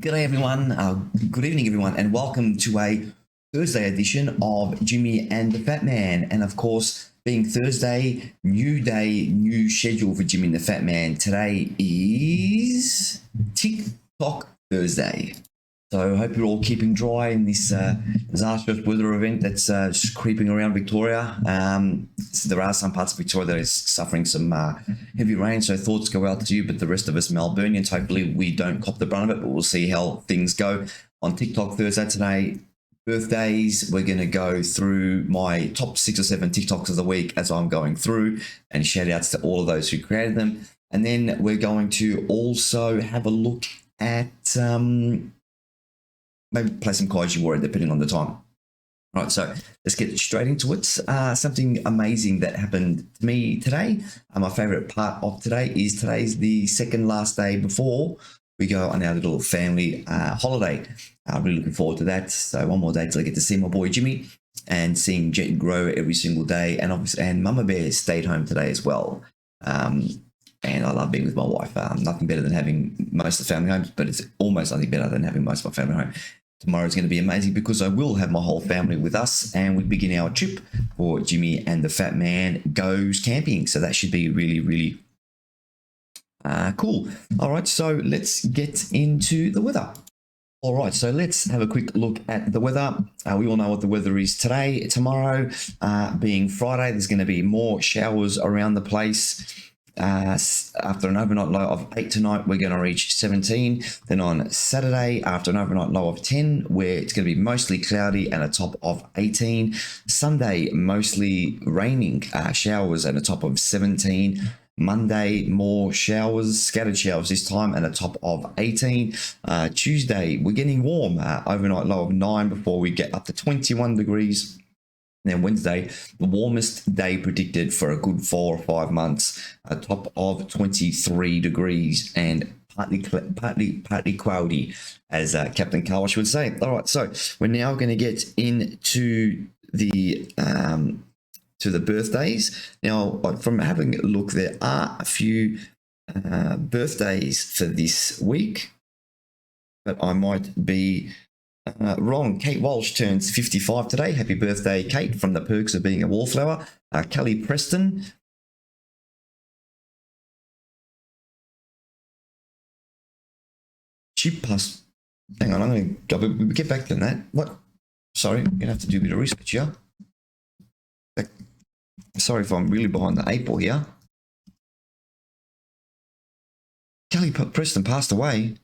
G'day everyone, good evening everyone, and welcome to a Thursday edition of Jimmy and the Fat Man. And of course, being Thursday, new day, new schedule for Jimmy and the Fat Man. Today is TikTok Thursday. So I hope you're all keeping dry in this disastrous weather event that's just creeping around Victoria. So there are some parts of Victoria that is suffering some heavy rain, so thoughts go out to you, but the rest of us Melburnians, hopefully we don't cop the brunt of it, but we'll see how things go. On TikTok Thursday today, birthdays, we're going to go through my top 6 or 7 TikToks of the week as I'm going through, and shout outs to all of those who created them. And then we're going to also have a look at... maybe play some Kaiju Warrior depending on the time. Right, so let's get straight into it. Something amazing that happened to me today. My favorite part of today is today's the second last day before we go on our little family holiday. Really looking forward to that. So one more day till I get to see my boy Jimmy and seeing Jet grow every single day. And obviously, and Mama Bear stayed home today as well. And I love being with my wife. Nothing better than having most of the family home, but it's almost nothing better than having most of my family home. Tomorrow is going to be amazing because I will have my whole family with us, and we begin our trip for Jimmy and the Fat Man Goes Camping. So that should be really, really cool. All right, so let's get into the weather. All right, so let's have a quick look at the weather. We all know what the weather is today. Tomorrow, being Friday, there's going to be more showers around the place. After an overnight low of 8 tonight, we're going to reach 17. Then on Saturday, after an overnight low of 10, where it's going to be mostly cloudy and a top of 18. Sunday, mostly raining, showers and a top of 17. Monday, more showers, scattered showers this time, and a top of 18. Tuesday, we're getting warm, overnight low of 9 before we get up to 21 degrees. Then Wednesday, the warmest day predicted for a good 4 or 5 months, a top of 23 degrees and partly cloudy, as Captain Carwash would say. All right, so we're now going to get into the birthdays. Now, from having a look, there are a few birthdays for this week, but I might be wrong. Kate Walsh turns 55 today. Happy birthday, Kate, from the perks of being a wallflower. Kelly Preston. She passed. Hang on, I'm going to get back to that. What? Sorry, I'm going to have to do a bit of research here. Sorry if I'm really behind the 8 ball here. Kelly Preston passed away.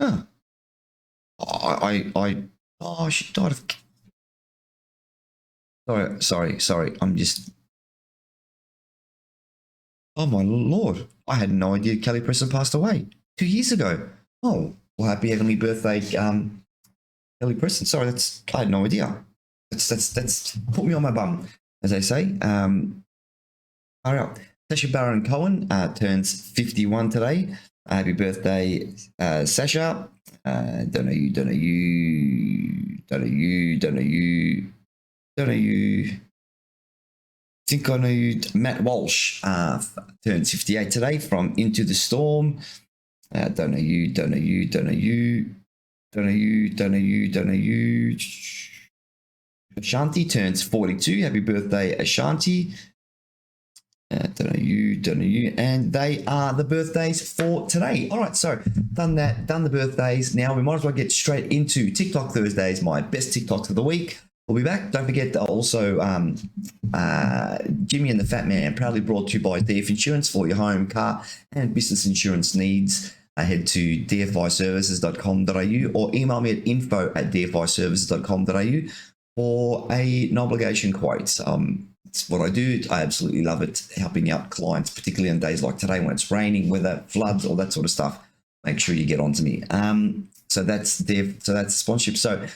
Huh. She died of... Sorry. I'm just... Oh, my Lord. I had no idea Kelly Preston passed away 2 years ago. Oh, well, happy heavenly birthday, Kelly Preston. Sorry, I had no idea. That's put me on my bum, as they say. All right. Sasha Baron Cohen turns 51 today. Happy birthday, Sasha. Don't know you. Think I know you. Matt Walsh turns 58 today from Into the Storm. Don't know you. Ashanti turns 42. Happy birthday, Ashanti. Don't know you, and they are the birthdays for today. All right, so done the birthdays. Now we might as well get straight into TikTok Thursdays, my best TikToks of the week. We'll be back. Don't forget also Jimmy and the Fat Man, proudly brought to you by DF Insurance for your home, car, and business insurance needs. Head to dfiservices.com.au or email me at info@dfiservices.com.au for an obligation quote. It's what I do. I absolutely love it, helping out clients, particularly on days like today when it's raining, weather, floods, all that sort of stuff. Make sure you get on to me. So that's the sponsorship. So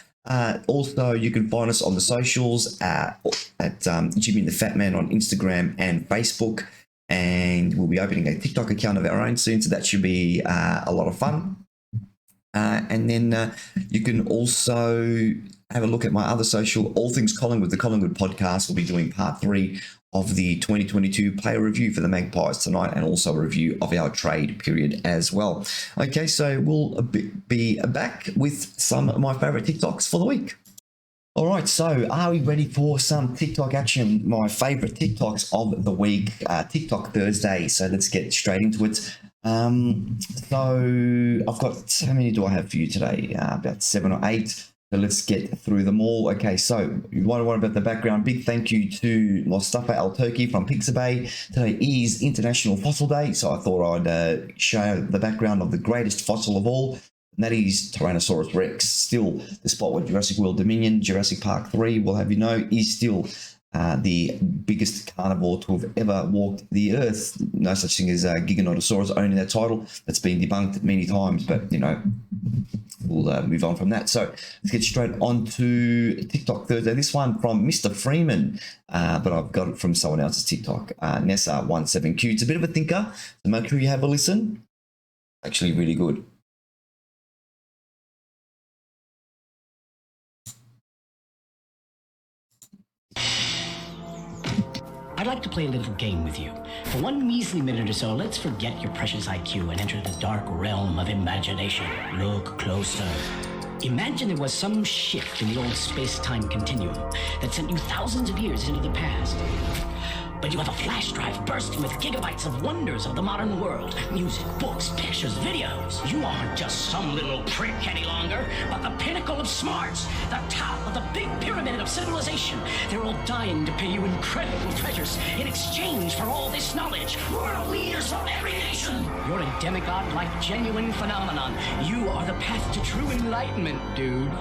also you can find us on the socials at Jimmy and the Fat Man on Instagram and Facebook, and we'll be opening a TikTok account of our own soon. So that should be a lot of fun. And then you can also have a look at my other social, All Things Collingwood, the Collingwood podcast. We'll be doing part 3 of the 2022 player review for the Magpies tonight, and also a review of our trade period as well. Okay, so we'll be back with some of my favorite TikToks for the week. All right, so are we ready for some TikTok action? My favorite TikToks of the week, TikTok Thursday. So let's get straight into it. So I've got, how many do I have for you today? About 7 or 8. So let's get through them all. Okay, so you want to worry about the background. Big thank you to Mustafa Al Turki from Pixabay. Today is International Fossil Day, so I thought I'd show the background of the greatest fossil of all, and that is Tyrannosaurus Rex. Still, the spot where Jurassic World Dominion, Jurassic Park 3 will have you know, is still the biggest carnivore to have ever walked the earth. No such thing as Giganotosaurus owning that title. That's been debunked many times, but you know, we'll move on from that. So let's get straight on to TikTok Thursday. This one from Mr. Freeman, but I've got it from someone else's TikTok, Nessa17Q. It's a bit of a thinker, so make sure you have a listen. Actually really good. I'd like to play a little game with you. For one measly minute or so, let's forget your precious IQ and enter the dark realm of imagination. Look closer. Imagine there was some shift in the old space-time continuum that sent you thousands of years into the past. But you have a flash drive bursting with gigabytes of wonders of the modern world. Music, books, pictures, videos. You aren't just some little prick any longer, but the pinnacle of smarts. The top of the big pyramid of civilization. They're all dying to pay you incredible treasures in exchange for all this knowledge. World leaders from every nation. You're a demigod-like genuine phenomenon. You are the path to true enlightenment, dude.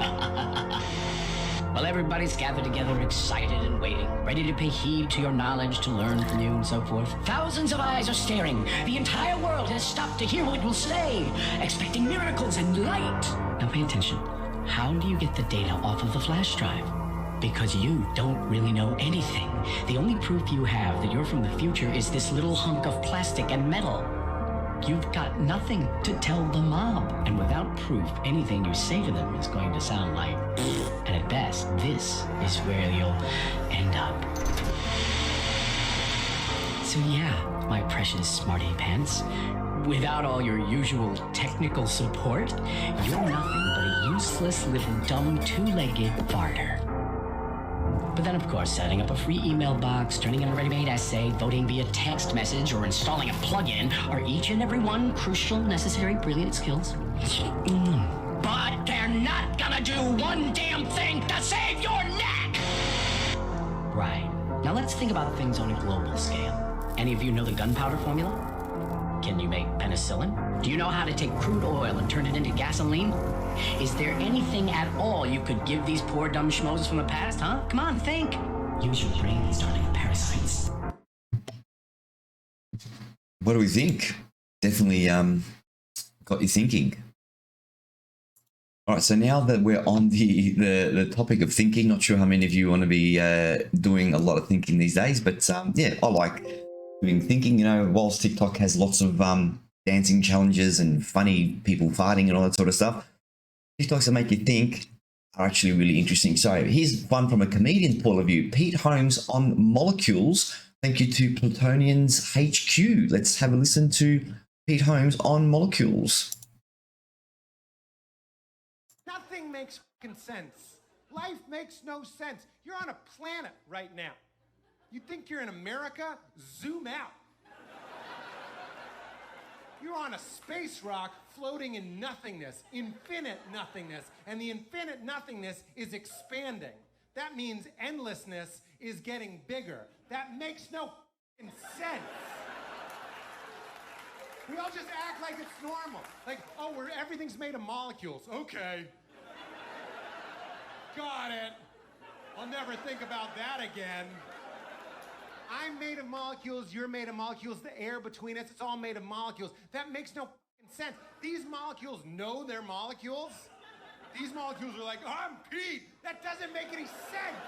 Well, everybody's gathered together, excited and waiting, ready to pay heed to your knowledge, to learn from you and so forth. Thousands of eyes are staring. The entire world has stopped to hear what you'll say, expecting miracles and light. Now pay attention. How do you get the data off of the flash drive? Because you don't really know anything. The only proof you have that you're from the future is this little hunk of plastic and metal. You've got nothing to tell the mob. And without proof, anything you say to them is going to sound like, and at best, this is where you'll end up. So yeah, my precious smarty pants, without all your usual technical support, you're nothing but a useless little dumb two-legged farter. But then, of course, setting up a free email box, turning in a ready-made essay, voting via text message, or installing a plugin are each and every one crucial, necessary, brilliant skills. But they're not gonna do one damn thing to save your neck! Right. Now let's think about things on a global scale. Any of you know the gunpowder formula? Can you make penicillin? Do you know how to take crude oil and turn it into gasoline? Is there anything at all you could give these poor dumb schmoes from the past, huh? Come on, think. Use your brains, darling parasites. What do we think? Definitely got you thinking. All right, so now that we're on the topic of thinking, not sure how many of you want to be doing a lot of thinking these days, but yeah, I like doing thinking. You know, whilst TikTok has lots of dancing challenges and funny people farting and all that sort of stuff, TikToks that make you think are actually really interesting. So here's one from a comedian point of view. Pete Holmes on molecules. Thank you to Plutonians HQ. Let's have a listen to Pete Holmes on molecules. Nothing makes fucking sense. Life makes no sense. You're on a planet right now. You think you're in America? Zoom out. You're on a space rock floating in nothingness, infinite nothingness, and the infinite nothingness is expanding. That means endlessness is getting bigger. That makes no fucking sense. We all just act like it's normal. Like, oh, everything's made of molecules. Okay. Got it. I'll never think about that again. I'm made of molecules, you're made of molecules, the air between us, it's all made of molecules. That makes no fucking sense. These molecules know they're molecules. These molecules are like, I'm Pete. That doesn't make any sense.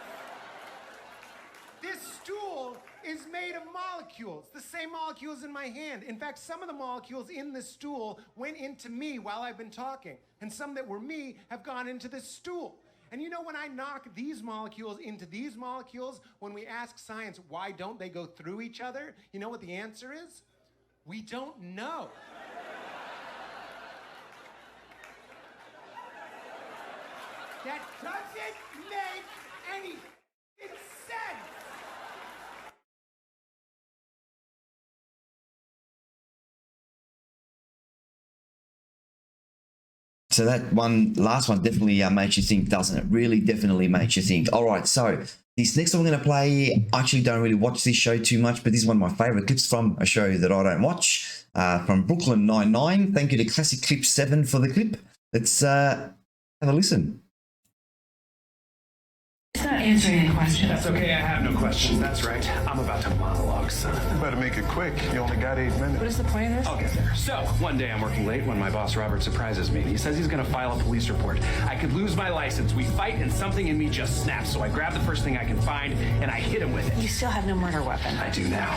This stool is made of molecules, the same molecules in my hand. In fact, some of the molecules in this stool went into me while I've been talking, and some that were me have gone into this stool. And you know, when I knock these molecules into these molecules, when we ask science why don't they go through each other, you know what the answer is? We don't know. That doesn't make any sense. So that last one definitely makes you think, doesn't it? Really definitely makes you think. All right, so this next one I'm going to play, I actually don't really watch this show too much, but this is one of my favorite clips from a show that I don't watch, from Brooklyn Nine-Nine. Thank you to Classic Clip 7 for the clip. Let's have a listen. It's not answering any questions. That's okay, I have no questions. That's right. I'm about to monologue, son. You better make it quick. You only got 8 minutes. What is the point of this? I'll get there. So, one day I'm working late when my boss Robert surprises me. He says he's gonna file a police report. I could lose my license. We fight and something in me just snaps. So I grab the first thing I can find and I hit him with it. You still have no murder weapon. I do now.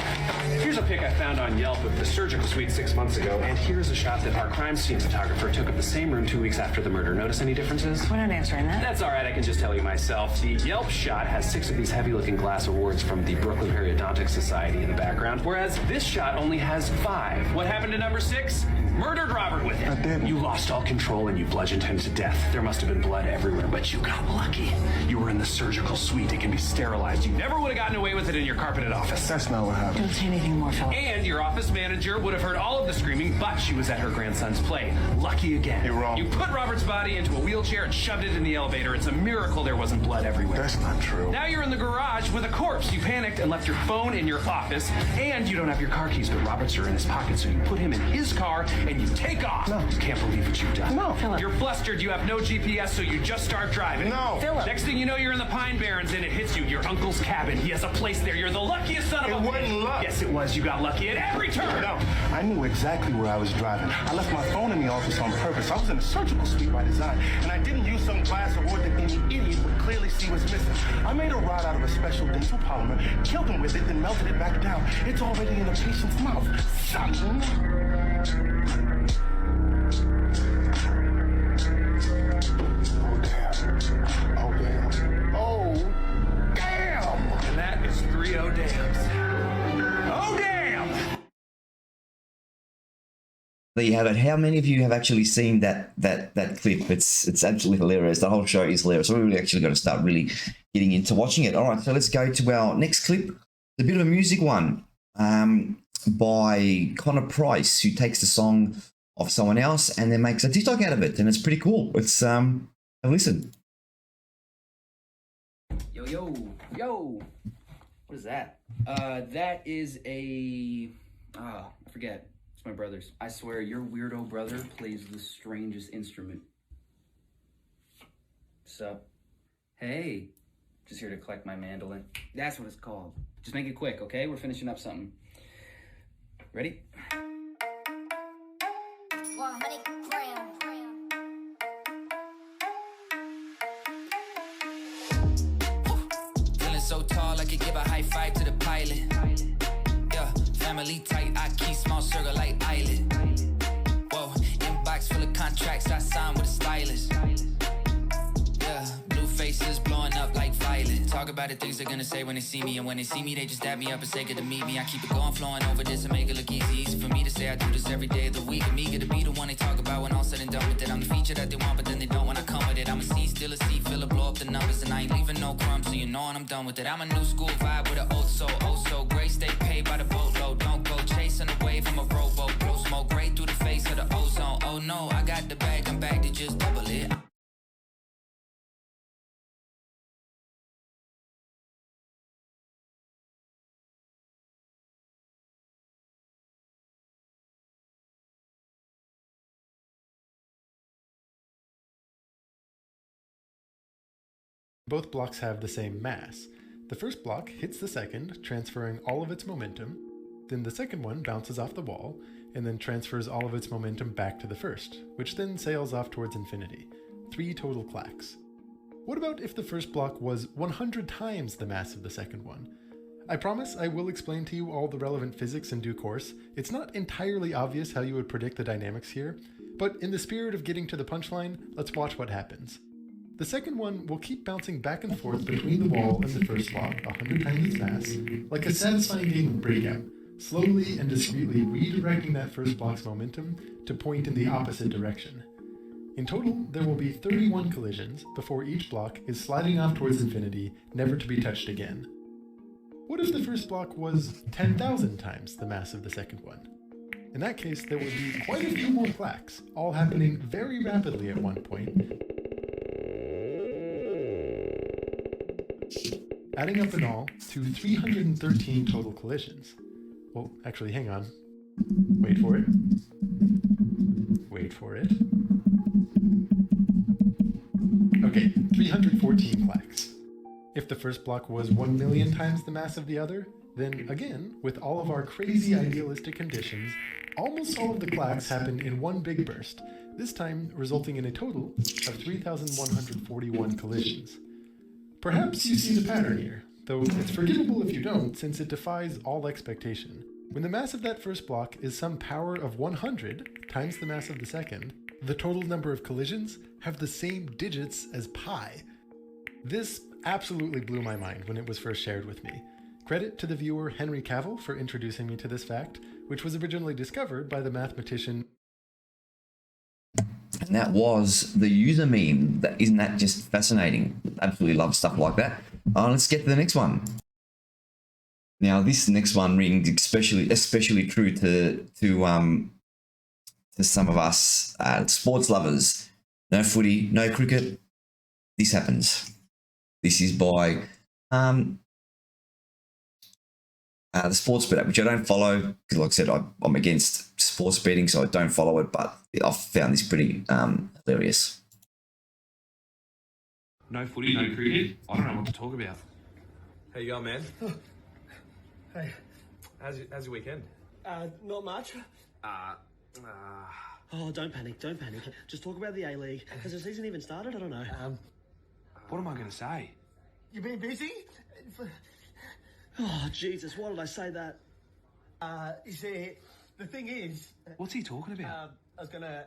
Here's a pic I found on Yelp of the surgical suite 6 months ago, and here's a shot that our crime scene photographer took of the same room 2 weeks after the murder. Notice any differences? We're not answering that. That's all right, I can just tell you myself. The Yelp shot has 6 of these heavy-looking glass awards from the Brooklyn Periodontic Society in the background, whereas this shot only has 5. What happened to number 6? Murdered Robert with it. I didn't. You lost all control and you bludgeoned him to death. There must have been blood everywhere, but you got lucky. You were in the surgical suite. It can be sterilized. You never would have gotten away with it in your carpeted office. That's not what happened. Don't say anything more, Philip. And your office manager would have heard all of the screaming, but she was at her grandson's play. Lucky again. You're wrong. You put Robert's body into a wheelchair and shoved it in the elevator. It's a miracle there wasn't blood everywhere. That's not true. Now you're in the garage with a corpse. You panicked and left your phone in your office, and you don't have your car keys, but Robert's are in his pocket, so you put him in his car and you take off. No. You can't believe what you've done. No. Philip. You're flustered. You have no GPS, so you just start driving. No. Philip. Next thing you know, you're in the Pine Barrens, and it hits you. Your uncle's cabin. He has a place there. You're the luckiest son of a... It wasn't luck. Yes, it was. You got lucky at every turn. No, I knew exactly where I was driving. I left my phone in the office on purpose. I was in a surgical suite by design, and I didn't use some glass award that any idiot would clearly see was missing. I made a rod out of a special dental polymer, killed him with it, then melted it back down. It's already in a patient's mouth. Son. Oh, damn. Oh, damn. And that is 3 oh dams. Oh, damn! There you have it. How many of you have actually seen that clip? It's absolutely hilarious. The whole show is hilarious. So we really actually got to start really getting into watching it. All right, so let's go to our next clip. It's a bit of a music one by Connor Price, who takes the song of someone else and then makes a TikTok out of it, and it's pretty cool. It's have a listen. Yo. What is that? That is a... I forget. It's my brother's. I swear, your weirdo brother plays the strangest instrument. Sup? Hey. Just here to collect my mandolin. That's what it's called. Just make it quick, okay? We're finishing up something. Ready? 100 grams. Feeling so tall, I could give a high five to the pilot. Yeah, family tight, I keep small circle like island. Whoa, inbox full of contracts, I signed with a stylist. Yeah, blue faces blowing up like violet. Talk about the things they're gonna say when they see me, and when they see me, they just dab me up and say good to meet me. I keep it going, flowing over this and make it look easy. Easy for me to say I do this every day of the week. I'm eager to be the one they talk about when all said and done with it. I'm the feature that they want, but then they don't when I come with it. I'm a C, still a C, filler, blow up the numbers, and I ain't leaving no crumbs, so you know when I'm done with it. I'm a new school vibe with an old soul, oh so great. Stay paid by the boatload, don't go chasing the wave. I'm a rowboat, blow smoke right through the face of the ozone. Oh no, I got the bag, I'm back to just double it. Both blocks have the same mass. The first block hits the second, transferring all of its momentum. Then the second one bounces off the wall, and then transfers all of its momentum back to the first, which then sails off towards infinity. 3 total clacks. What about if the first block was 100 times the mass of the second one? I promise I will explain to you all the relevant physics in due course. It's not entirely obvious how you would predict the dynamics here, but in the spirit of getting to the punchline, let's watch what happens. The second one will keep bouncing back and forth between the wall and the first block 100 times its mass, like a satisfying game of breakout, slowly and discreetly redirecting that first block's momentum to point in the opposite direction. In total, there will be 31 collisions before each block is sliding off towards infinity, never to be touched again. What if the first block was 10,000 times the mass of the second one? In that case, there would be quite a few more clacks, all happening very rapidly at one point, adding up in all to 313 total collisions. Well, actually, hang on. Wait for it. Wait for it. Okay, 314 clacks. If the first block was 1 million times the mass of the other, then again, with all of our crazy idealistic conditions, almost all of the clacks happen in one big burst, this time resulting in a total of 3,141 collisions. Perhaps you see the pattern here, though it's forgivable if you don't, since it defies all expectation. When the mass of that first block is some power of 100 times the mass of the second, the total number of collisions have the same digits as pi. This absolutely blew my mind when it was first shared with me. Credit to the viewer Henry Cavill for introducing me to this fact, which was originally discovered by the mathematician. And that was the user meme. Isn't that just fascinating? Absolutely love stuff like that. Let's get to the next one. Now, this next one rings especially true to some of us sports lovers. No footy, no cricket. This happens. This is by the sports bet app, which I don't follow because, like I said, I'm against sports betting, so I don't follow it. But I've found this pretty hilarious. No footy, no cricket. I don't know what to talk about. How you going, man? Hey. How's your weekend? Not much. Oh, don't panic. Just talk about the A-League. Has the season even started? I don't know. What am I going to say? You been busy? Oh, Jesus, why did I say that? You see, the thing is... What's he talking about? I was gonna...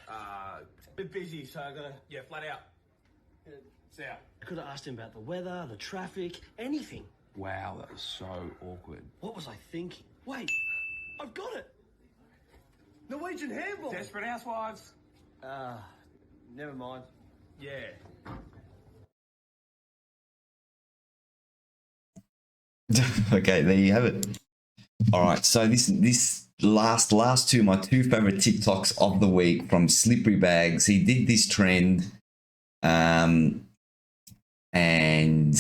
a bit busy, so I gotta... Yeah, flat out. See ya. I could have asked him about the weather, the traffic, anything. Wow, that was so awkward. What was I thinking? Wait, I've got it! Norwegian handball! Desperate Housewives. Never mind. Yeah. Okay, there you have it. All right, so this last two, my two favorite TikToks of the week from Slippery Bags. He did this trend, and hang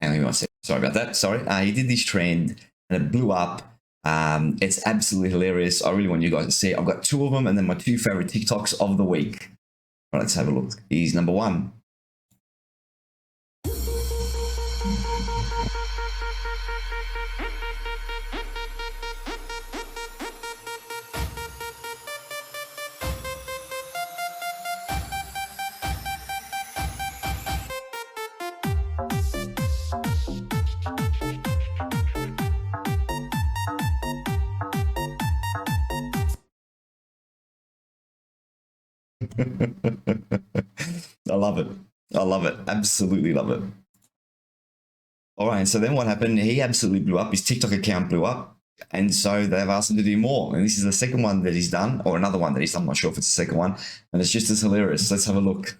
on one second. Sorry about that. Sorry, he did this trend and it blew up. It's absolutely hilarious. I really want you guys to see it. I've got two of them, and then my two favorite TikToks of the week. All right, let's have a look. Here's number one. I love it. I love it. Absolutely love it. All right. So then what happened? He absolutely blew up. His TikTok account blew up. And so they've asked him to do more. And this is the second one that he's done, or another one that he's done. I'm not sure if it's the second one. And it's just as hilarious. Let's have a look.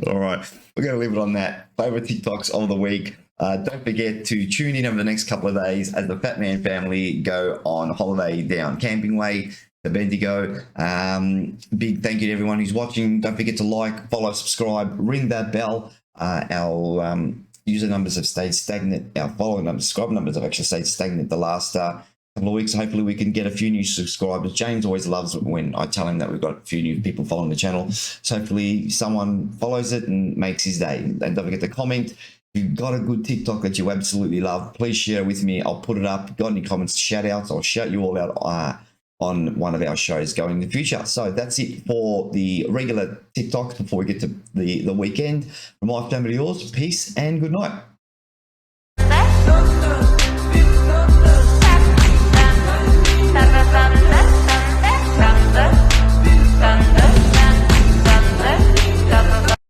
All right, we're going to leave it on that. Favorite TikToks of the week. Don't forget to tune in over the next couple of days as the Fatman family go on holiday down Camping Way to Bendigo. Big thank you to everyone who's watching. Don't forget to like, follow, subscribe, ring that bell. Our user numbers have stayed stagnant. Our follower numbers, subscriber numbers have actually stayed stagnant the last couple of weeks. Hopefully we can get a few new subscribers. James always loves it when I tell him that we've got a few new people following the channel. So hopefully someone follows it and makes his day. And don't forget to comment, If you've got a good TikTok that you absolutely love, please share it with me. I'll put it up. Got any comments, shout outs, I'll shout you all out on one of our shows going in the future. So that's it for the regular TikToks before we get to the weekend. From my family to yours, peace and good night.